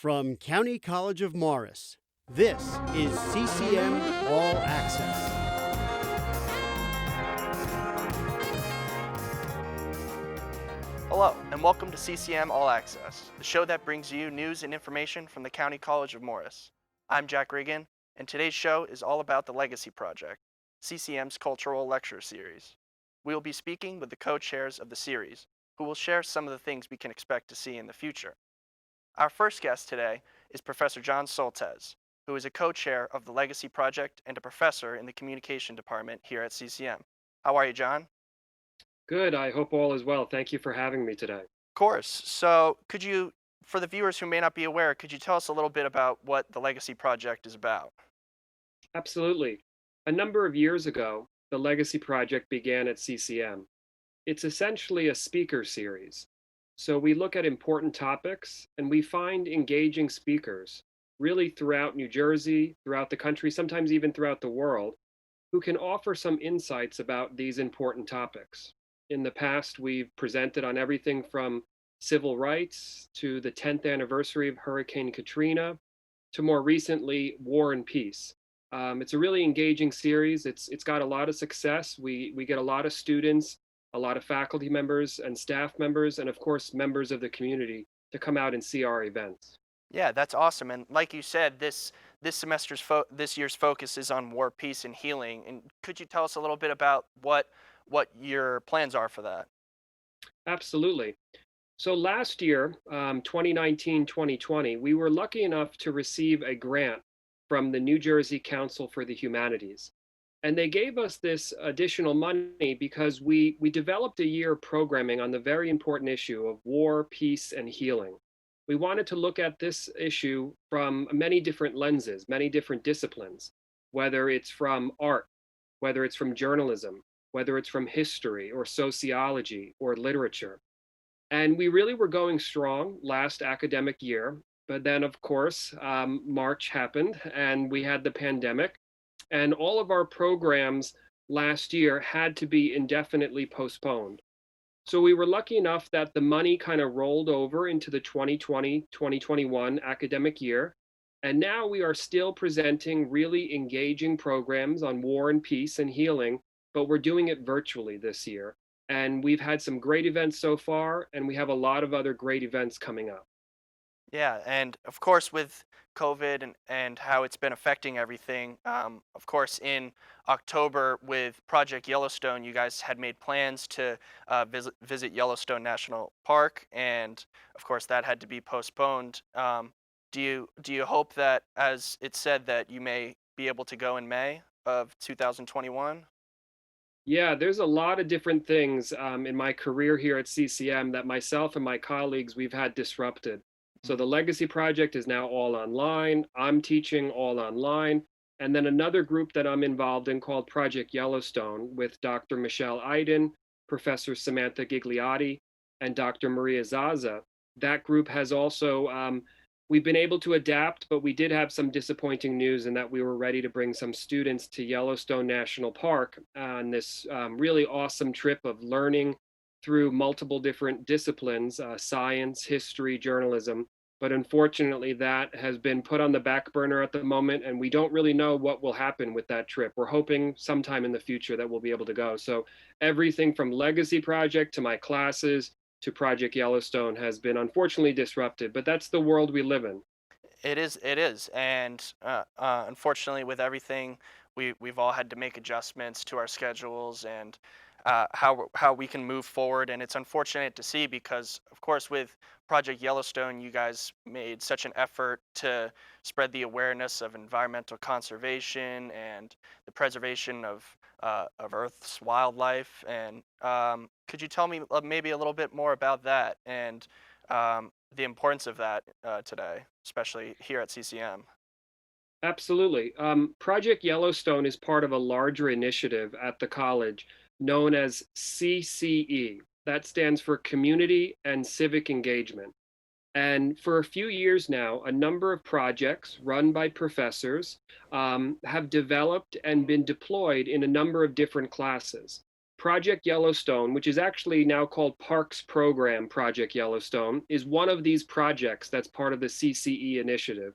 From County College of Morris, this is CCM All Access. Hello, and welcome to CCM All Access, the show that brings you news and information from the County College of Morris. I'm Jack Riggin, and today's show is all about the Legacy Project, CCM's cultural lecture series. We will be speaking with the co-chairs of the series, who will share some of the things we can expect to see in the future. Our first guest today is Professor John Soltes, who is a co-chair of the Legacy Project and a professor in the Communication Department here at CCM. How are you, John? Good. I hope all is well. Thank you for having me today. Of course. So, for the viewers who may not be aware, could you tell us a little bit about what the Legacy Project is about? Absolutely. A number of years ago, the Legacy Project began at CCM. It's essentially a speaker series. So we look at important topics and we find engaging speakers really throughout New Jersey, throughout the country, sometimes even throughout the world, who can offer some insights about these important topics. In the past, we've presented on everything from civil rights to the 10th anniversary of Hurricane Katrina to more recently, war and peace. It's a really engaging series. It's got a lot of success. We get a lot of students, a lot of faculty members and staff members, and of course, members of the community to come out and see our events. Yeah, that's awesome. And like you said, this year's focus is on war, peace, and healing. And could you tell us a little bit about what your plans are for that? Absolutely. So last year, 2019-2020, we were lucky enough to receive a grant from the New Jersey Council for the Humanities. And they gave us this additional money because we developed a year of programming on the very important issue of war, peace, and healing. We wanted to look at this issue from many different lenses, many different disciplines, whether it's from art, whether it's from journalism, whether it's from history or sociology or literature. And we really were going strong last academic year. But then, of course, March happened and we had the pandemic, and all of our programs last year had to be indefinitely postponed. So we were lucky enough that the money kind of rolled over into the 2020-2021 academic year. And now we are still presenting really engaging programs on war and peace and healing, but we're doing it virtually this year. And we've had some great events so far, and we have a lot of other great events coming up. Yeah, and of course, with COVID and how it's been affecting everything, of course, in October with Project Yellowstone, you guys had made plans to visit Yellowstone National Park, and of course, that had to be postponed. Do you hope that, as it said, that you may be able to go in May of 2021? Yeah, there's a lot of different things in my career here at CCM that myself and my colleagues we've had disrupted. So the Legacy Project is now all online. I'm teaching all online. And then another group that I'm involved in called Project Yellowstone with Dr. Michelle Iden, Professor Samantha Gigliotti, and Dr. Maria Zaza. That group has also we've been able to adapt, but we did have some disappointing news in that we were ready to bring some students to Yellowstone National Park on this really awesome trip of learning through multiple different disciplines, science, history, journalism. But unfortunately, that has been put on the back burner at the moment, and we don't really know what will happen with that trip. We're hoping sometime in the future that we'll be able to go. So everything from Legacy Project to my classes to Project Yellowstone has been unfortunately disrupted, but that's the world we live in. It is, and unfortunately, with everything, we've all had to make adjustments to our schedules and how we can move forward. And it's unfortunate to see because, of course, with Project Yellowstone, you guys made such an effort to spread the awareness of environmental conservation and the preservation of Earth's wildlife. And could you tell me maybe a little bit more about that and the importance of that today, especially here at CCM? Absolutely. Project Yellowstone is part of a larger initiative at the college known as CCE. That stands for Community and Civic Engagement. And for a few years now, a number of projects run by professors have developed and been deployed in a number of different classes. Project Yellowstone, which is actually now called Parks Program Project Yellowstone, is one of these projects that's part of the CCE initiative.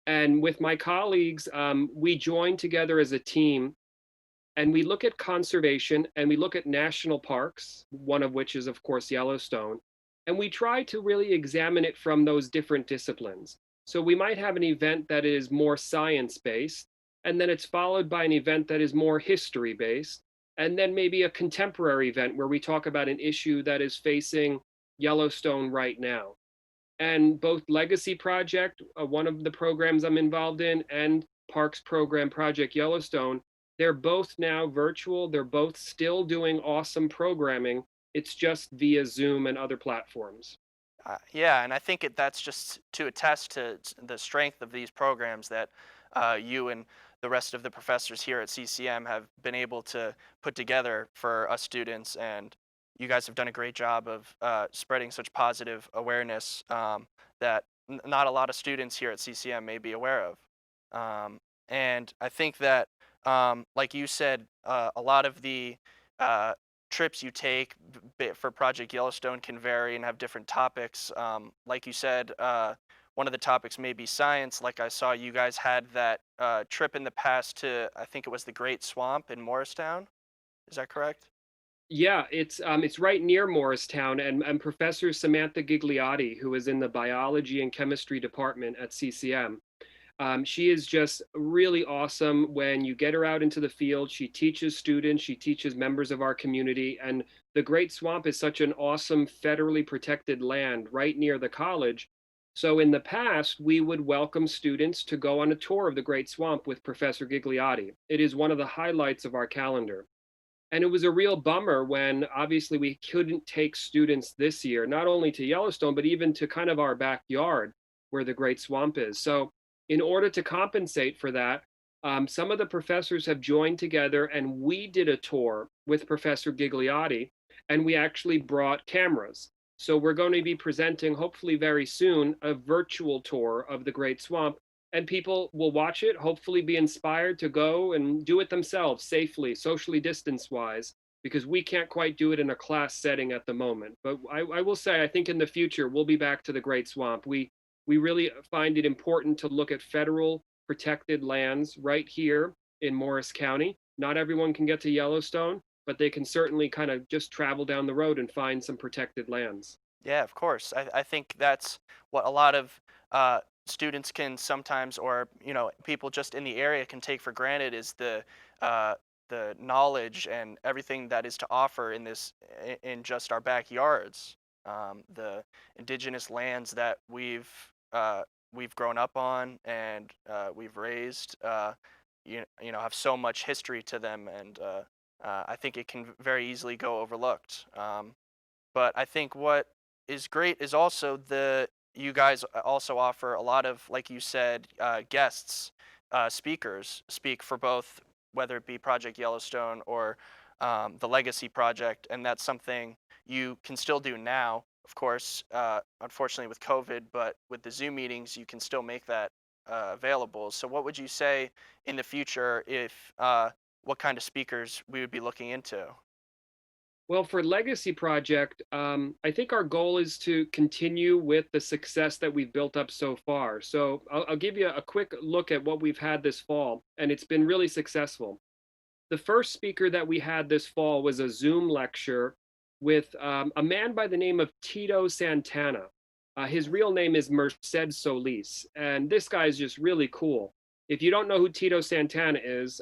And with my colleagues, we join together as a team and we look at conservation and we look at national parks, one of which is, of course, Yellowstone. And we try to really examine it from those different disciplines. So we might have an event that is more science based, and then it's followed by an event that is more history based, and then maybe a contemporary event where we talk about an issue that is facing Yellowstone right now. And both Legacy Project, one of the programs I'm involved in, and Parks Program Project Yellowstone, they're both now virtual. They're both still doing awesome programming. It's just via Zoom and other platforms. Yeah, and I think that's just to attest to the strength of these programs that you and the rest of the professors here at CCM have been able to put together for us students. And you guys have done a great job of spreading such positive awareness that not a lot of students here at CCM may be aware of. And I think that, like you said, a lot of the uh, trips you take for Project Yellowstone can vary and have different topics. Like you said, one of the topics may be science. Like I saw you guys had that trip in the past to, I think it was the Great Swamp in Morristown. Is that correct? Yeah, it's right near Morristown, and Professor Samantha Gigliotti, who is in the biology and chemistry department at CCM. She is just really awesome when you get her out into the field. She teaches students, she teaches members of our community. And the Great Swamp is such an awesome federally protected land right near the college. So in the past, we would welcome students to go on a tour of the Great Swamp with Professor Gigliotti. It is one of the highlights of our calendar. And it was a real bummer when obviously we couldn't take students this year, not only to Yellowstone, but even to kind of our backyard where the Great Swamp is. So, in order to compensate for that, some of the professors have joined together and we did a tour with Professor Gigliotti, and we actually brought cameras. So, we're going to be presenting, hopefully, very soon, a virtual tour of the Great Swamp, and people will watch it, hopefully be inspired to go and do it themselves safely, socially distance wise, because we can't quite do it in a class setting at the moment. But I will say, I think in the future, we'll be back to the Great Swamp. We really find it important to look at federal protected lands right here in Morris County. Not everyone can get to Yellowstone, but they can certainly kind of just travel down the road and find some protected lands. Yeah, of course. I think that's what a lot of students can sometimes, or people just in the area can take for granted is uh, the knowledge and everything that is to offer in in just our backyards. The indigenous lands that we've grown up on and we've raised, have so much history to them, and I think it can very easily go overlooked. But I think what is great is also you guys also offer a lot of, like you said, guests, speakers speak for both, whether it be Project Yellowstone or the Legacy Project, and that's something you can still do now. Of course, unfortunately with COVID, but with the Zoom meetings, you can still make that available. So, what would you say in the future if what kind of speakers we would be looking into? Well, for Legacy Project, I think our goal is to continue with the success that we've built up so far. So I'll give you a quick look at what we've had this fall, and it's been really successful. The first speaker that we had this fall was a Zoom lecture with a man by the name of Tito Santana. His real name is Merced Solis, and this guy is just really cool. If you don't know who Tito Santana is,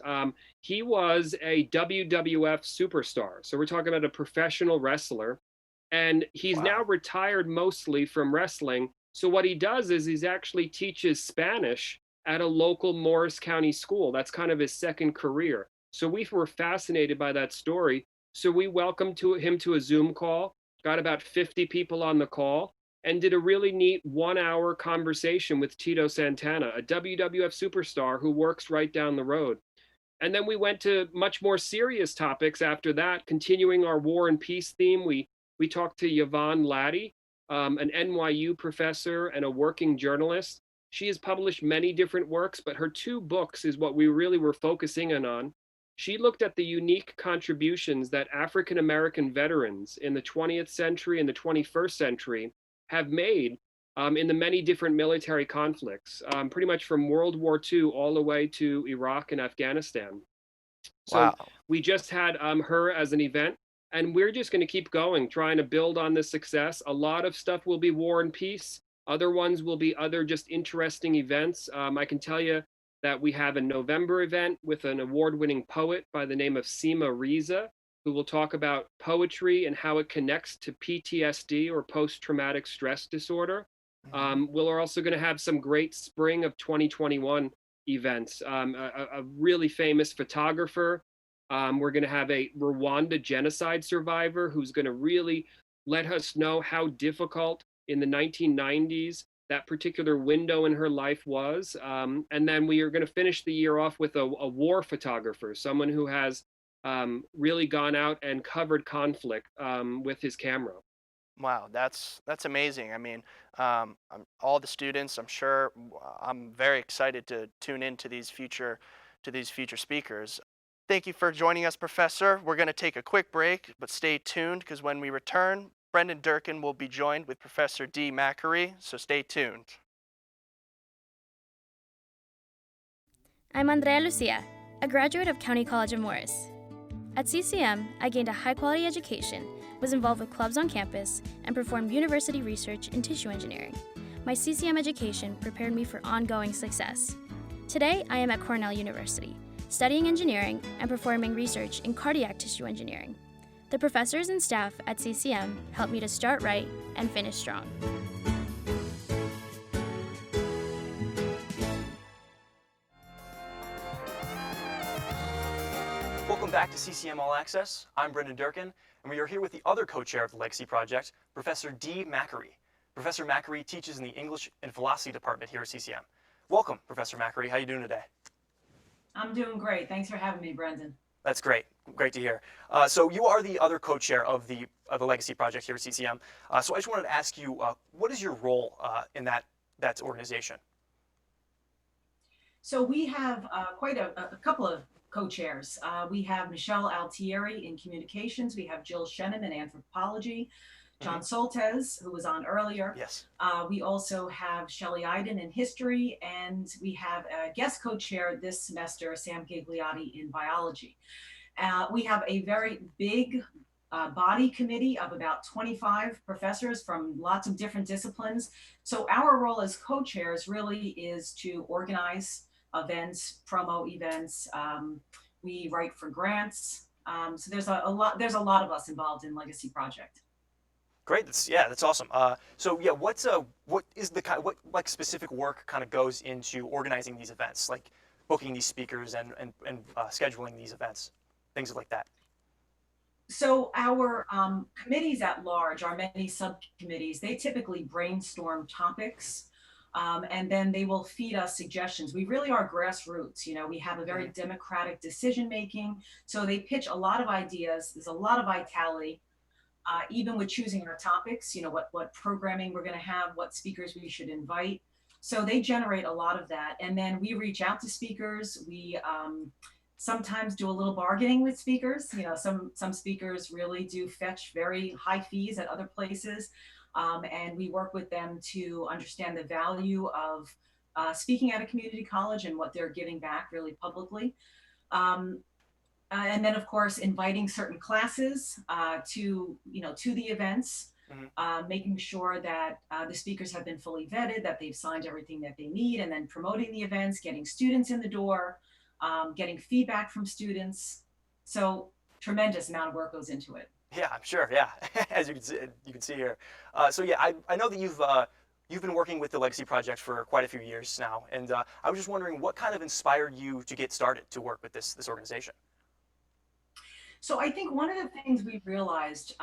he was a WWF superstar. So we're talking about a professional wrestler, and he's now Wow. retired mostly from wrestling. So what he does is he's actually teaches Spanish at a local Morris County school. That's kind of his second career. So we were fascinated by that story. So we welcomed him to a Zoom call, got about 50 people on the call, and did a really neat 1 hour conversation with Tito Santana, a WWF superstar who works right down the road. And then we went to much more serious topics after that, continuing our war and peace theme. We talked to Yvonne Laddie, an NYU professor and a working journalist. She has published many different works, but her two books is what we really were focusing in on. She looked at the unique contributions that African American veterans in the 20th century and the 21st century have made in the many different military conflicts, pretty much from World War II all the way to Iraq and Afghanistan. So Wow. we just had her as an event, and we're just going to keep going, trying to build on this success. A lot of stuff will be War and Peace. Other ones will be other just interesting events. I can tell you that we have a November event with an award-winning poet by the name of Seema Riza, who will talk about poetry and how it connects to PTSD or post-traumatic stress disorder. Hmm. We're also going to have some great spring of 2021 events. A really famous photographer. We're going to have a Rwanda genocide survivor who's going to really let us know how difficult in the 1990s that particular window in her life was. And then we are going to finish the year off with a war photographer, someone who has really gone out and covered conflict with his camera. Wow, that's amazing. I mean, all the students, I'm sure, I'm very excited to tune into these future speakers. Thank you for joining us, Professor. We're going to take a quick break, but stay tuned because when we return, Brendan Durkin will be joined with Professor DeeMcAree, so stay tuned. I'm Andrea Lucia, a graduate of County College of Morris. At CCM, I gained a high quality education, was involved with clubs on campus, and performed university research in tissue engineering. My CCM education prepared me for ongoing success. Today, I am at Cornell University, studying engineering and performing research in cardiac tissue engineering. The professors and staff at CCM helped me to start right and finish strong. Welcome back to CCM All Access. I'm Brendan Durkin, and we are here with the other co-chair of the Legacy Project, Professor DeeMcAree. Professor McAree teaches in the English and Philosophy Department here at CCM. Welcome, Professor McAree. How are you doing today? I'm doing great. Thanks for having me, Brendan. That's great. Great to hear. So you are the other co-chair of the Legacy Project here at CCM. So I just wanted to ask you, what is your role in that organization? So we have quite a couple of co-chairs. We have Michelle Altieri in communications. We have Jill Shenham in anthropology. John Soltes, who was on earlier. Yes. We also have Shelley Iden in history, and we have a guest co-chair this semester, Sam Gigliotti, in biology. We have a very big body committee of about 25 professors from lots of different disciplines. So our role as co-chairs really is to organize events, promo events. We write for grants. So there's a lot. There's a lot of us involved in Legacy Project. Great. That's awesome. So yeah, what is what like specific work kind of goes into organizing these events, like booking these speakers and scheduling these events, things like that? So our committees at large, our many subcommittees, they typically brainstorm topics, and then they will feed us suggestions. We really are grassroots. You know, we have a very democratic decision making. So they pitch a lot of ideas. There's a lot of vitality. Even with choosing our topics, you know, what programming we're going to have, what speakers we should invite. So they generate a lot of that. And then we reach out to speakers. We sometimes do a little bargaining with speakers. You know, some speakers really do fetch very high fees at other places. And we work with them to understand the value of speaking at a community college and what they're giving back really publicly. Um, and then of course inviting certain classes to the events, making sure that the speakers have been fully vetted, that they've signed everything that they need, and then promoting the events, getting students in the door, getting feedback from students. So tremendous amount of work goes into it. Yeah, I'm sure. Yeah, as you can see here. So yeah, I know that you've been working with the Legacy Project for quite a few years now, and I was just wondering what kind of inspired you to get started to work with this organization. So I think one of the things we realized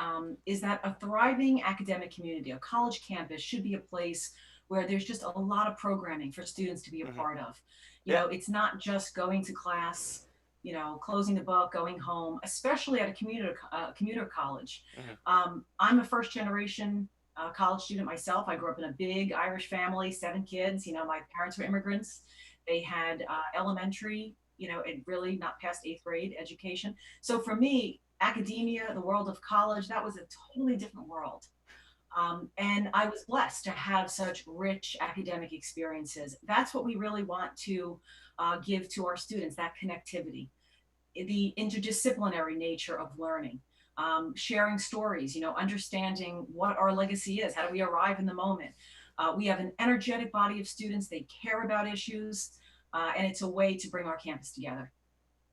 is that a thriving academic community, a college campus, should be a place where there's just a lot of programming for students to be a part of. You Yeah. know, it's not just going to class, you know, closing the book, going home, especially at a commuter college. I'm a first generation college student myself. I grew up in a big Irish family, 7 kids. You know, my parents were immigrants. They had elementary, it really not past 8th grade education. So for me, academia, the world of college, that was a totally different world. And I was blessed to have such rich academic experiences. That's what we really want to give to our students, that connectivity, the interdisciplinary nature of learning, sharing stories, understanding what our legacy is. How do we arrive in the moment? We have an energetic body of students. They care about issues, and it's a way to bring our campus together.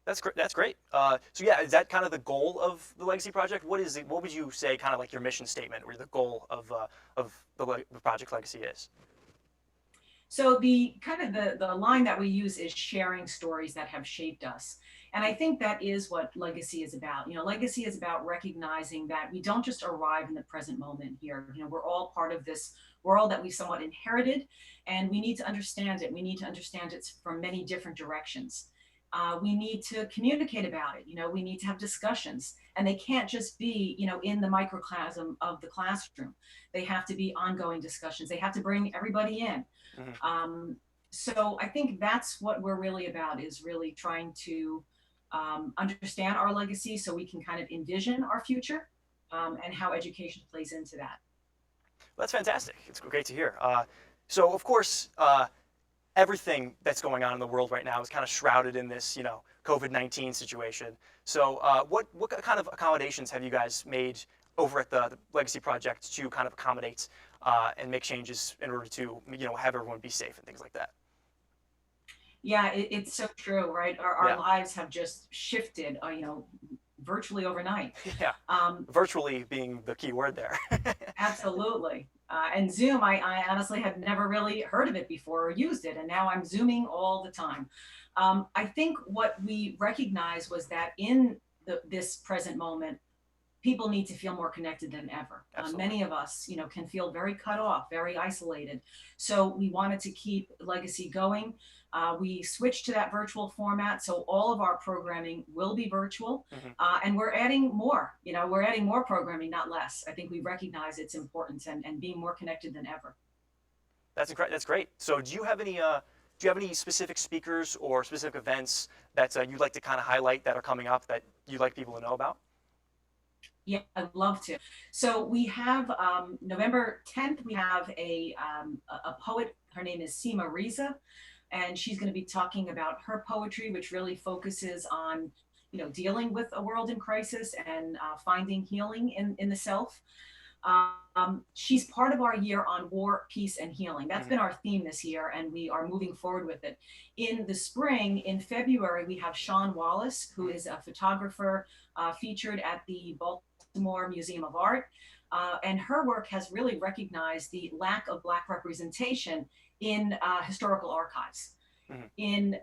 That's great. That's great. So yeah, is that kind of the goal of the Legacy Project? What is it? What would you say, kind of like your mission statement, or the goal of the Project Legacy is? So the kind of the line that we use is sharing stories that have shaped us. And I think that is what legacy is about. Legacy is about recognizing that we don't just arrive in the present moment here. We're all part of this world that we somewhat inherited, and we need to understand it. We need to understand it from many different directions. We need to communicate about it. We need to have discussions, and they can't just be, in the microcosm of the classroom. They have to be ongoing discussions. They have to bring everybody in. Mhm. So I think that's what we're really about, is really trying to understand our legacy so we can kind of envision our future, and how education plays into that. Well, that's fantastic. It's great to hear. So of course, everything that's going on in the world right now is kind of shrouded in this, COVID-19 situation. So what kind of accommodations have you guys made over at the Legacy Project to kind of accommodate and make changes in order to, have everyone be safe and things like that? Yeah, it's so true, right? Our Yeah. lives have just shifted, virtually overnight. Yeah. Um, Virtually being the key word there. Absolutely. And Zoom, I honestly had never really heard of it before or used it, and now I'm Zooming all the time. I think what we recognized was that in this present moment, people need to feel more connected than ever. Absolutely. Many of us, can feel very cut off, very isolated. So we wanted to keep Legacy going. We switched to that virtual format, so all of our programming will be virtual, Mhm. and we're adding more. We're adding more programming, not less. I think we recognize its importance and being more connected than ever. That's incredible. That's great. So do you have any specific speakers or specific events that you'd like to kind of highlight that are coming up that you'd like people to know about? Yeah, I'd love to. So we have November 10th. We have a poet. Her name is Seema Riza, and she's going to be talking about her poetry, which really focuses on, dealing with a world in crisis and finding healing in the self. She's part of our year on war, peace, and healing. That's Mhm. been our theme this year, and we are moving forward with it. In the spring, in February, we have Sean Wallace, who is a photographer featured at the Baltimore Museum of Art. And her work has really recognized the lack of Black representation in historical archives. Mhm. In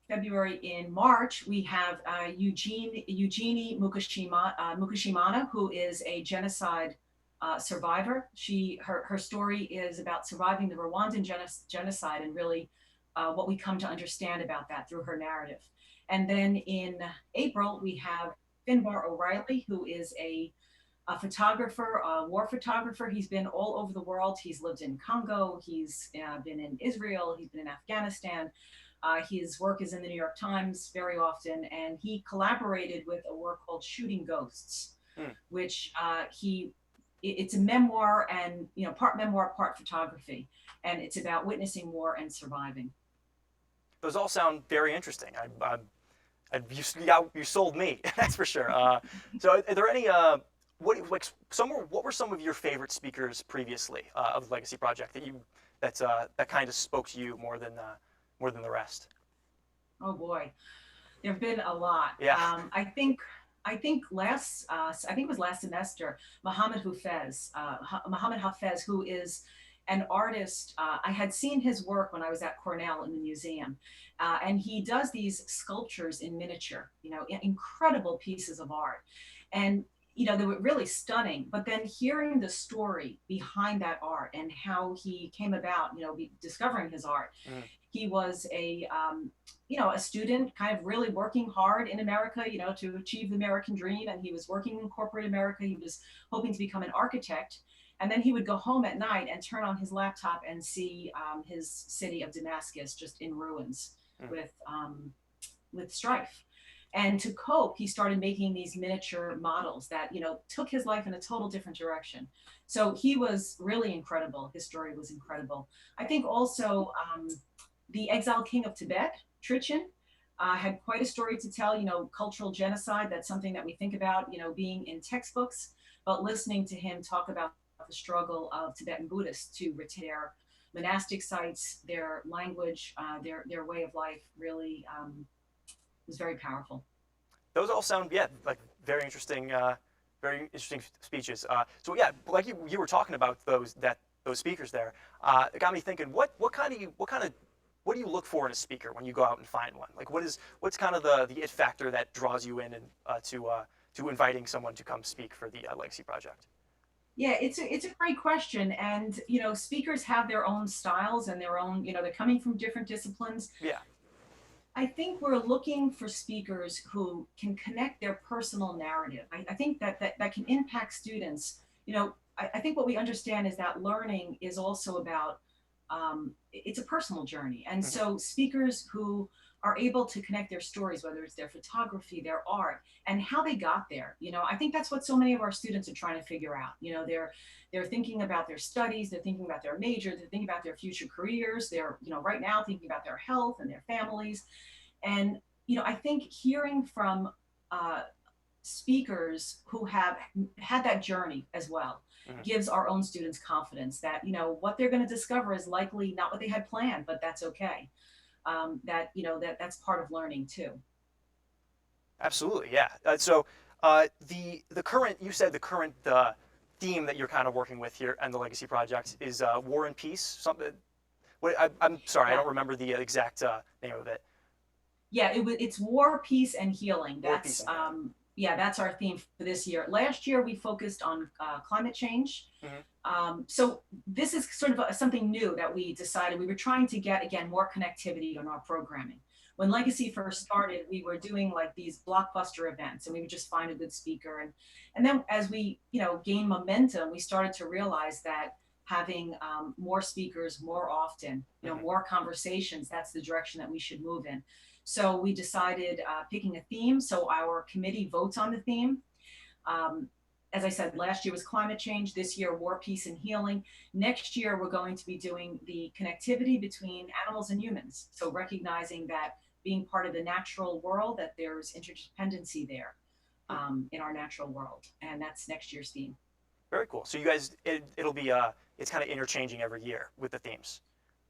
February, in March, we have Eugenie Mukashimana, who is a genocide survivor. Her story is about surviving the Rwandan genocide, and really what we come to understand about that through her narrative. And then in April, we have Finbar O'Reilly, who is a photographer, a war photographer. He's been all over the world. He's lived in Congo. He's been in Israel. He's been in Afghanistan. His work is in the New York Times very often, and he collaborated with a work called Shooting Ghosts, Mm. which it's a memoir, and part memoir, part photography, and it's about witnessing war and surviving. Those all sound very interesting. You sold me, that's for sure. So, are there any what were some of your favorite speakers previously of the Legacy Project that kind of spoke to you more than the rest? Oh boy, there've been a lot. Yeah. I think it was last semester, Mohammed Hafez, who is an artist. I had seen his work when I was at Cornell in the museum, and he does these sculptures in miniature, incredible pieces of art. And they were really stunning. But then hearing the story behind that art and how he came about, discovering his art. Mm. He was a student, kind of really working hard in America, to achieve the American dream. And he was working in corporate America. He was hoping to become an architect. And then he would go home at night and turn on his laptop and see his city of Damascus just in ruins, Mm. with with strife. And to cope, he started making these miniature models that, took his life in a total different direction. So he was really incredible. His story was incredible. I think also the exiled king of Tibet, Trichen, had quite a story to tell. Cultural genocide, that's something that we think about, being in textbooks, but listening to him talk about the struggle of Tibetan Buddhists to retain their monastic sites, their language, their way of life really was very powerful. Those all sound, yeah, like very interesting speeches. So yeah, like you were talking about those speakers there, it got me thinking. What do you look for in a speaker when you go out and find one? Like what's kind of the it factor that draws you in and to inviting someone to come speak for the Legacy Project? Yeah, it's a great question, and speakers have their own styles and their own. They're coming from different disciplines. Yeah. I think we're looking for speakers who can connect their personal narrative. I think that can impact students. I think what we understand is that learning is also about it's a personal journey. And so speakers who are able to connect their stories, whether it's their photography, their art, and how they got there. I think that's what so many of our students are trying to figure out. They're thinking about their studies, they're thinking about their major, they're thinking about their future careers, they're, right now thinking about their health and their families. And, I think hearing from speakers who have had that journey as well gives our own students confidence that, what they're going to discover is likely not what they had planned, but that's okay. That's part of learning too. Absolutely, yeah. The current, you said the current theme that you're kind of working with here and the Legacy Project is War and Peace. Something. I'm sorry, Yeah. I don't remember the exact name of it. Yeah, it's war, peace, and healing. War, peace, and healing. Yeah, that's our theme for this year. Last year we focused on climate change. So this is sort of something new that we decided. We were trying to get, again, more connectivity on our programming. When Legacy first started, we were doing like these blockbuster events, and we would just find a good speaker. And then as we gained momentum, we started to realize that having more speakers more often, more conversations, that's the direction that we should move in. So we decided picking a theme. So our committee votes on the theme. As I said, last year was climate change. This year, war, peace, and healing. Next year, we're going to be doing the connectivity between animals and humans. So recognizing that being part of the natural world, that there's interdependency there in our natural world. And that's next year's theme. Very cool. So you guys, it'll be it's kind of interchanging every year with the themes.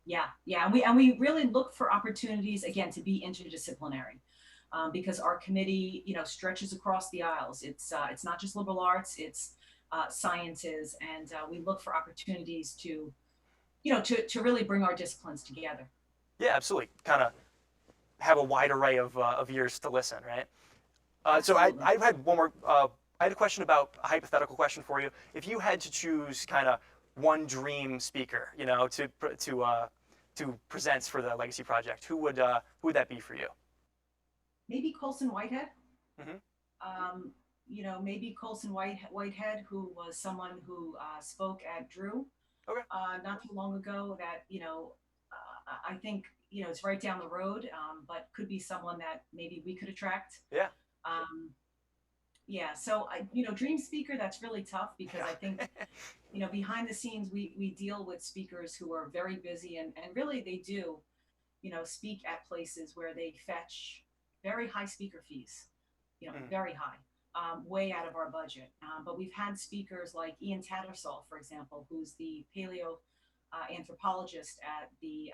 Yeah, and we really look for opportunities again to be interdisciplinary, because our committee stretches across the aisles. It's not just liberal arts; it's sciences, and we look for opportunities to to really bring our disciplines together. Yeah, absolutely. Kind of have a wide array of ears to listen, right? So I had one more. I had a question about a hypothetical question for you. If you had to choose kind of one dream speaker, to present for the Legacy Project, who would that be for you? Maybe Colson Whitehead. Mm-hmm. Maybe Colson Whitehead, who was someone who spoke at Drew not too long ago. That I think it's right down the road, but could be someone that maybe we could attract. Yeah. Yeah, so dream speaker, that's really tough because I think behind the scenes we deal with speakers who are very busy and really they do speak at places where they fetch very high speaker fees, very high, way out of our budget. But we've had speakers like Ian Tattersall, for example, who's the paleo anthropologist at the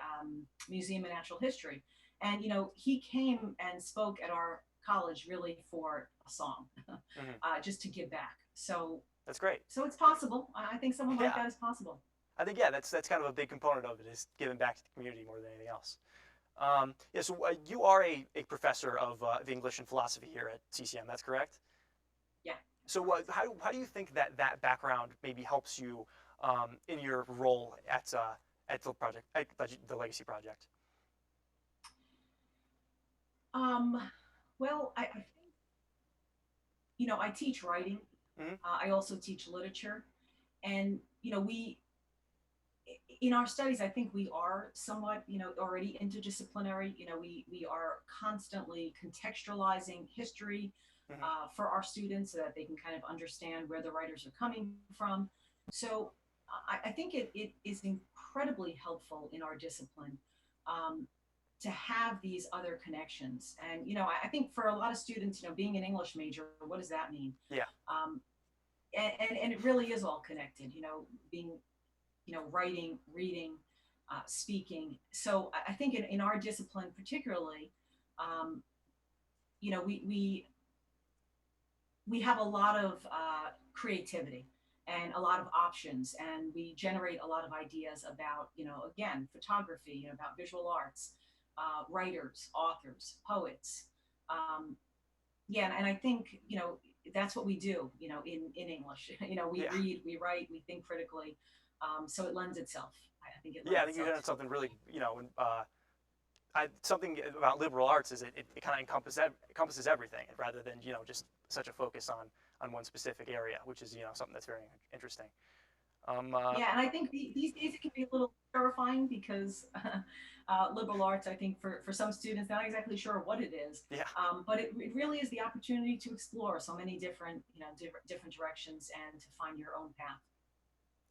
Museum of Natural History, and he came and spoke at our college really for a song, just to give back. So that's great. So it's possible. I think someone like that is possible. I think that's kind of a big component of it is giving back to the community more than anything else. So you are a professor of English and philosophy here at CCM. That's correct. Yeah. So how do you think that background maybe helps you in your role at the project, at the Legacy Project? Well, I think I teach writing. I also teach literature, and we in our studies, I think we are somewhat, already interdisciplinary. We are constantly contextualizing history Hmm. for our students so that they can kind of understand where the writers are coming from. So I think it is incredibly helpful in our discipline um, to have these other connections. And, I think for a lot of students, being an English major, what does that mean? Yeah. Um, and it really is all connected, being writing, reading, speaking. So I think in our discipline particularly, um, we have a lot of creativity and a lot of options, and we generate a lot of ideas about, again, photography, about visual arts, writers, authors, poets. Yeah, and I think, that's what we do, in English. We Yeah. read, we write, we think critically. So it lends itself. I think it Yeah, lends I think you itself hit on to something really, something about liberal arts is it kind of encompasses everything rather than just such a focus on one specific area, which is something that's very interesting. Yeah, and I think these days it can be a little terrifying because liberal arts, I think for some students, they're not exactly sure what it is. Yeah. But it really is the opportunity to explore so many different, different directions and to find your own path.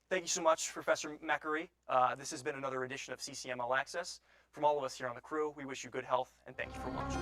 Thank you so much, Professor McAree. This has been another edition of CCM All Access. From all of us here on the crew, we wish you good health and thank you for watching.